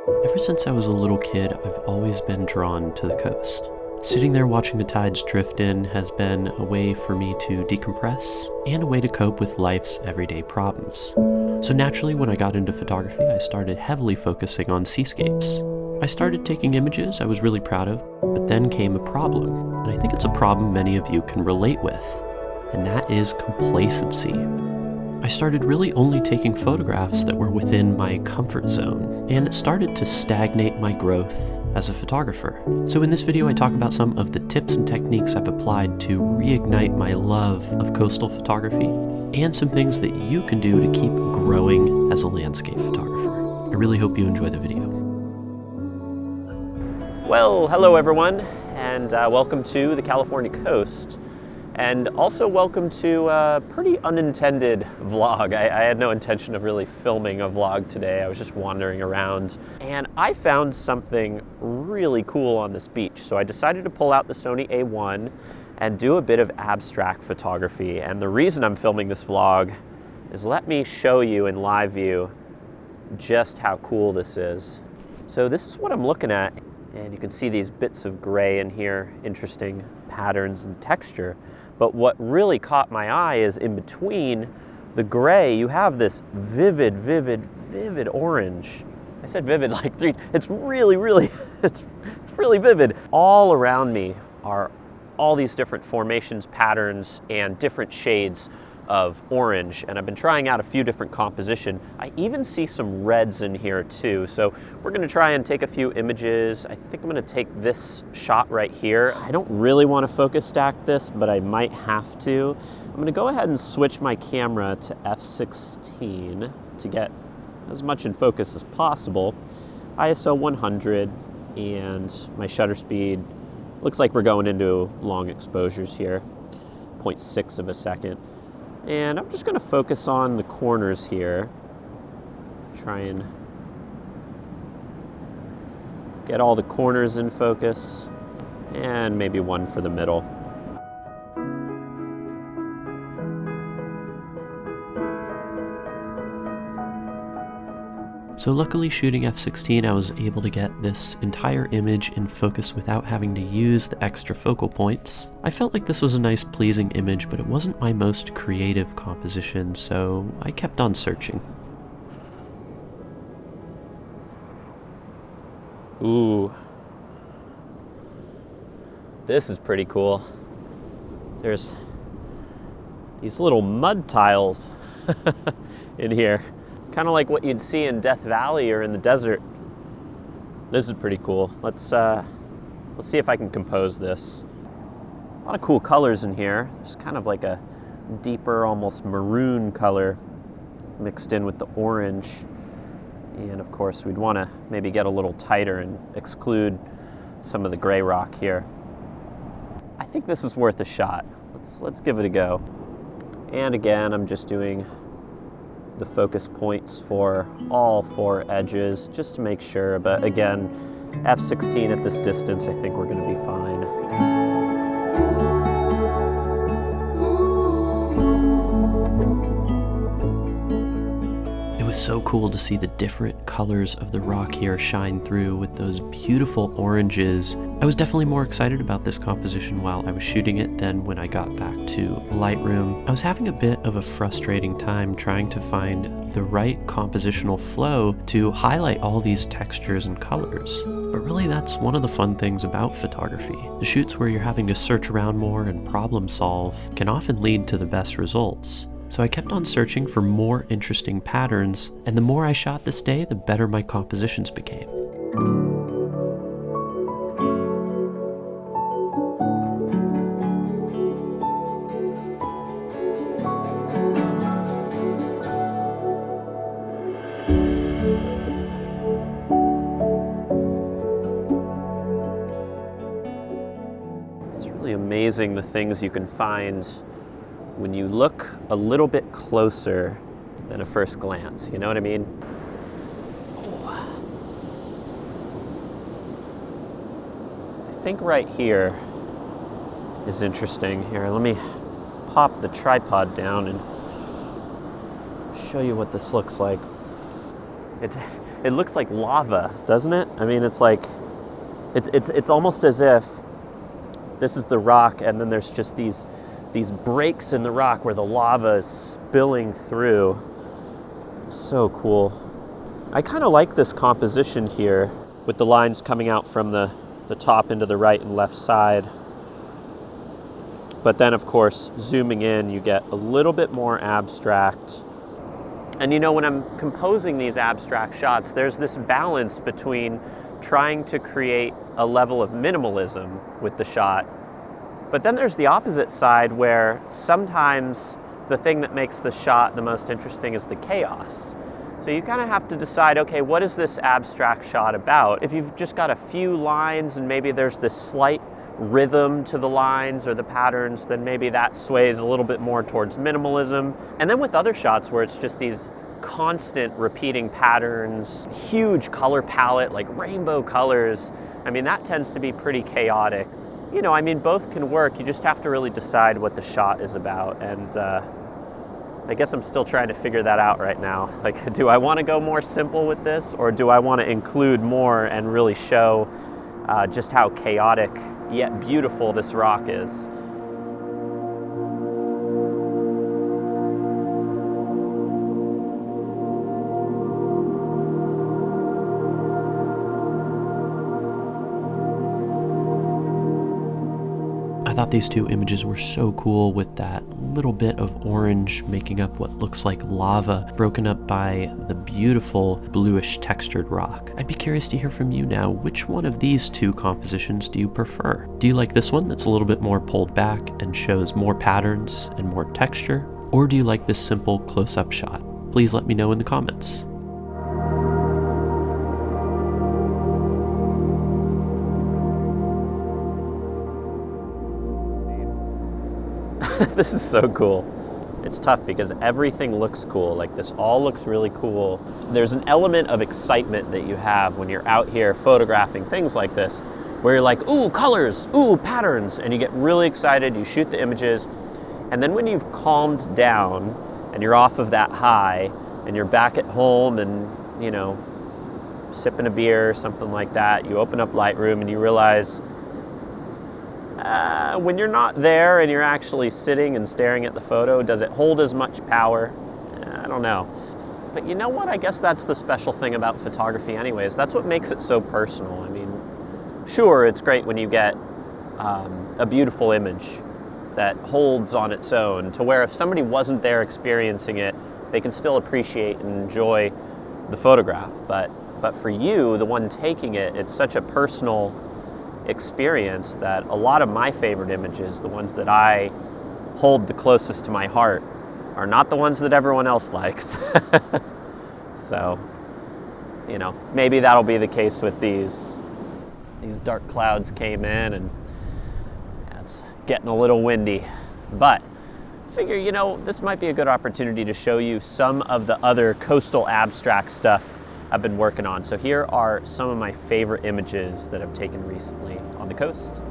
Ever since I was a little kid, I've always been drawn to the coast. Sitting there watching the tides drift in has been a way for me to decompress and a way to cope with life's everyday problems. So naturally, when I got into photography, I started heavily focusing on seascapes. I started taking images I was really proud of, but then came a problem, and I think it's a problem many of you can relate with, and that is complacency. I started really only taking photographs that were within my comfort zone, and it started to stagnate my growth as a photographer. So in this video, I talk about some of the tips and techniques I've applied to reignite my love of coastal photography, and some things that you can do to keep growing as a landscape photographer. I really hope you enjoy the video. Well, hello everyone, and welcome to the California coast. And also welcome to a pretty unintended vlog. I had no intention of really filming a vlog today. I was just wandering around and I found something really cool on this beach. So I decided to pull out the Sony A1 and do a bit of abstract photography. And the reason I'm filming this vlog is let me show you in live view just how cool this is. So this is what I'm looking at. And you can see these bits of gray in here, interesting patterns and texture. But what really caught my eye is in between the gray, you have this vivid orange. I said vivid like three. It's really, it's really vivid. All around me are all these different formations, patterns, and different shades of orange, and I've been trying out a few different composition. I even see some reds in here too. So we're gonna try and take a few images. I think I'm gonna take this shot right here. I don't really want to focus stack this, but I might have to. I'm gonna go ahead and switch my camera to f16 to get as much in focus as possible. ISO 100, and my shutter speed looks like we're going into long exposures here, 0.6 of a second. And I'm just going to focus on the corners here, try and get all the corners in focus, and maybe one for the middle. So luckily, shooting f16, I was able to get this entire image in focus without having to use the extra focal points. I felt like this was a nice, pleasing image, but it wasn't my most creative composition, so I kept on searching. Ooh. This is pretty cool. There's these little mud tiles in here. Kind of like what you'd see in Death Valley or in the desert. This is pretty cool. Let's see if I can compose this. A lot of cool colors in here. There's kind of like a deeper, almost maroon color mixed in with the orange. And of course, we'd want to maybe get a little tighter and exclude some of the gray rock here. I think this is worth a shot. Let's give it a go. And again, I'm just doing the focus points for all four edges just to make sure, but again, f16 at this distance, I think we're going to be fine. It was so cool to see the different colors of the rock here shine through with those beautiful oranges. I was definitely more excited about this composition while I was shooting it than when I got back to Lightroom. I was having a bit of a frustrating time trying to find the right compositional flow to highlight all these textures and colors. But really, that's one of the fun things about photography. The shoots where you're having to search around more and problem solve can often lead to the best results. So I kept on searching for more interesting patterns, and the more I shot this day, the better my compositions became. It's really amazing the things you can find when you look a little bit closer than a first glance, you know what I mean? I think right here is interesting. Here, let me pop the tripod down and show you what this looks like. it looks like lava, doesn't it? I mean, it's like, it's almost as if this is the rock and then there's just these breaks in the rock where the lava is spilling through. So cool. I kind of like this composition here with the lines coming out from the top into the right and left side. But then, of course, zooming in, you get a little bit more abstract. And you know, when I'm composing these abstract shots, there's this balance between trying to create a level of minimalism with the shot, but then there's the opposite side where sometimes the thing that makes the shot the most interesting is the chaos. So you kind of have to decide, okay, what is this abstract shot about? If you've just got a few lines and maybe there's this slight rhythm to the lines or the patterns, then maybe that sways a little bit more towards minimalism. And then with other shots where it's just these constant repeating patterns, huge color palette, like rainbow colors, I mean, that tends to be pretty chaotic. You know, I mean, both can work. You just have to really decide what the shot is about. And I guess I'm still trying to figure that out right now. Like, do I want to go more simple with this, or do I want to include more and really show just how chaotic yet beautiful this rock is? I thought these two images were so cool, with that little bit of orange making up what looks like lava, broken up by the beautiful bluish textured rock. I'd be curious to hear from you now. Which one of these two compositions do you prefer? Do you like this one that's a little bit more pulled back and shows more patterns and more texture? Or do you like this simple close-up shot? Please let me know in the comments. This is so cool. It's tough because everything looks cool. Like, this all looks really cool. There's an element of excitement that you have when you're out here photographing things like this, where you're like, ooh, colors, ooh, patterns, and you get really excited, you shoot the images, and then when you've calmed down and you're off of that high and you're back at home and, you know, sipping a beer or something like that, you open up Lightroom and you realize, when you're not there and you're actually sitting and staring at the photo, does it hold as much power? I don't know. But you know what? I guess that's the special thing about photography anyways. That's what makes it so personal. I mean, sure, it's great when you get a beautiful image that holds on its own, to where if somebody wasn't there experiencing it, they can still appreciate and enjoy the photograph. But for you, the one taking it, it's such a personal experience that a lot of my favorite images, the ones that I hold the closest to my heart, are not the ones that everyone else likes. So, you know, maybe that'll be the case with these. These dark clouds came in and it's getting a little windy, but I figure, you know, this might be a good opportunity to show you some of the other coastal abstract stuff I've been working on. So here are some of my favorite images that I've taken recently on the coast.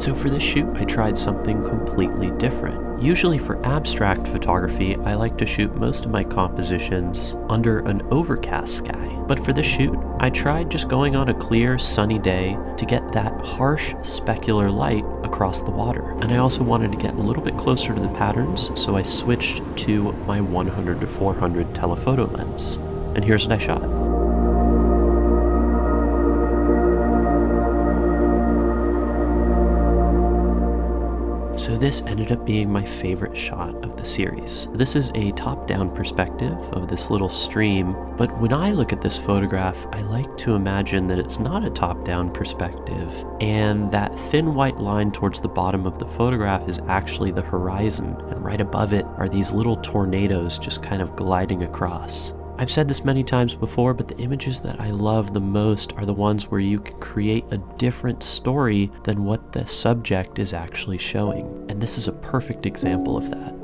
So for this shoot, I tried something completely different. Usually for abstract photography, I like to shoot most of my compositions under an overcast sky. But for this shoot, I tried just going on a clear, sunny day to get that harsh specular light across the water. And I also wanted to get a little bit closer to the patterns, so I switched to my 100 to 400 telephoto lens. And here's what I shot. So this ended up being my favorite shot of the series. This is a top-down perspective of this little stream, but when I look at this photograph, I like to imagine that it's not a top-down perspective, and that thin white line towards the bottom of the photograph is actually the horizon, and right above it are these little tornadoes just kind of gliding across. I've said this many times before, but the images that I love the most are the ones where you can create a different story than what the subject is actually showing. And this is a perfect example of that.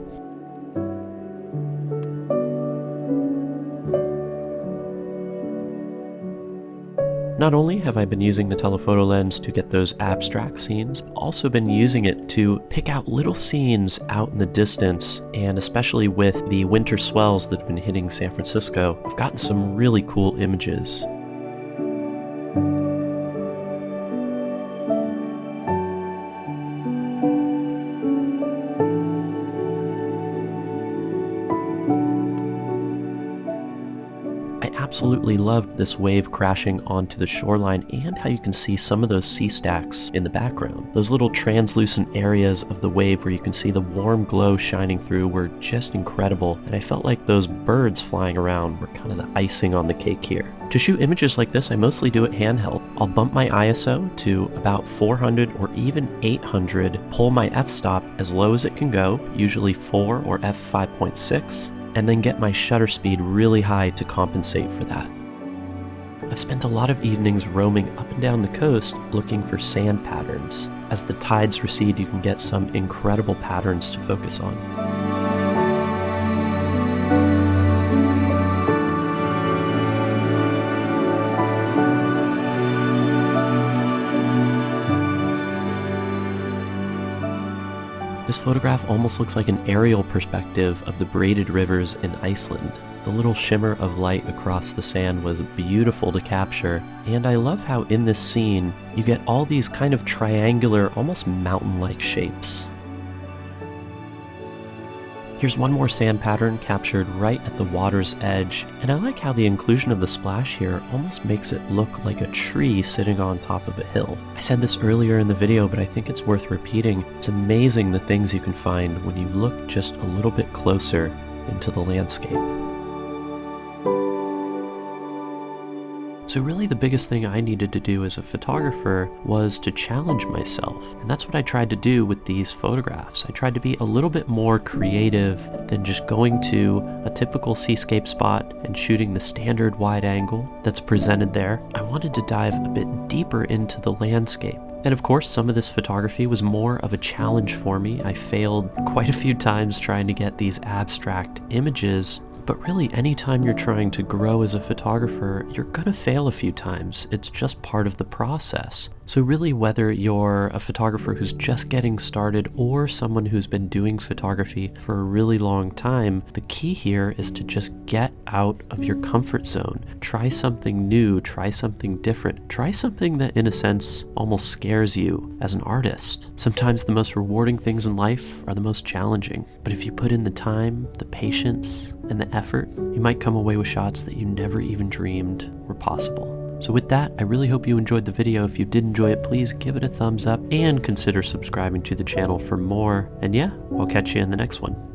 Not only have I been using the telephoto lens to get those abstract scenes, I've also been using it to pick out little scenes out in the distance, and especially with the winter swells that have been hitting San Francisco, I've gotten some really cool images. I absolutely loved this wave crashing onto the shoreline and how you can see some of those sea stacks in the background. Those little translucent areas of the wave where you can see the warm glow shining through were just incredible, and I felt like those birds flying around were kind of the icing on the cake here. To shoot images like this, I mostly do it handheld. I'll bump my ISO to about 400 or even 800, pull my f-stop as low as it can go, usually 4 or f5.6, and then get my shutter speed really high to compensate for that. I've spent a lot of evenings roaming up and down the coast looking for sand patterns. As the tides recede, you can get some incredible patterns to focus on. This photograph almost looks like an aerial perspective of the braided rivers in Iceland. The little shimmer of light across the sand was beautiful to capture, and I love how in this scene you get all these kind of triangular, almost mountain-like shapes. Here's one more sand pattern captured right at the water's edge, and I like how the inclusion of the splash here almost makes it look like a tree sitting on top of a hill. I said this earlier in the video, but I think it's worth repeating. It's amazing the things you can find when you look just a little bit closer into the landscape. So really the biggest thing I needed to do as a photographer was to challenge myself. And that's what I tried to do with these photographs. I tried to be a little bit more creative than just going to a typical seascape spot and shooting the standard wide angle that's presented there. I wanted to dive a bit deeper into the landscape. And of course, some of this photography was more of a challenge for me. I failed quite a few times trying to get these abstract images. But really, anytime you're trying to grow as a photographer, you're gonna fail a few times. It's just part of the process. So really, whether you're a photographer who's just getting started or someone who's been doing photography for a really long time, the key here is to just get out of your comfort zone. Try something new, try something different, try something that in a sense almost scares you as an artist. Sometimes the most rewarding things in life are the most challenging, but if you put in the time, the patience, and the effort, you might come away with shots that you never even dreamed were possible. So with that, I really hope you enjoyed the video. If you did enjoy it, please give it a thumbs up and consider subscribing to the channel for more. And yeah, I'll catch you in the next one.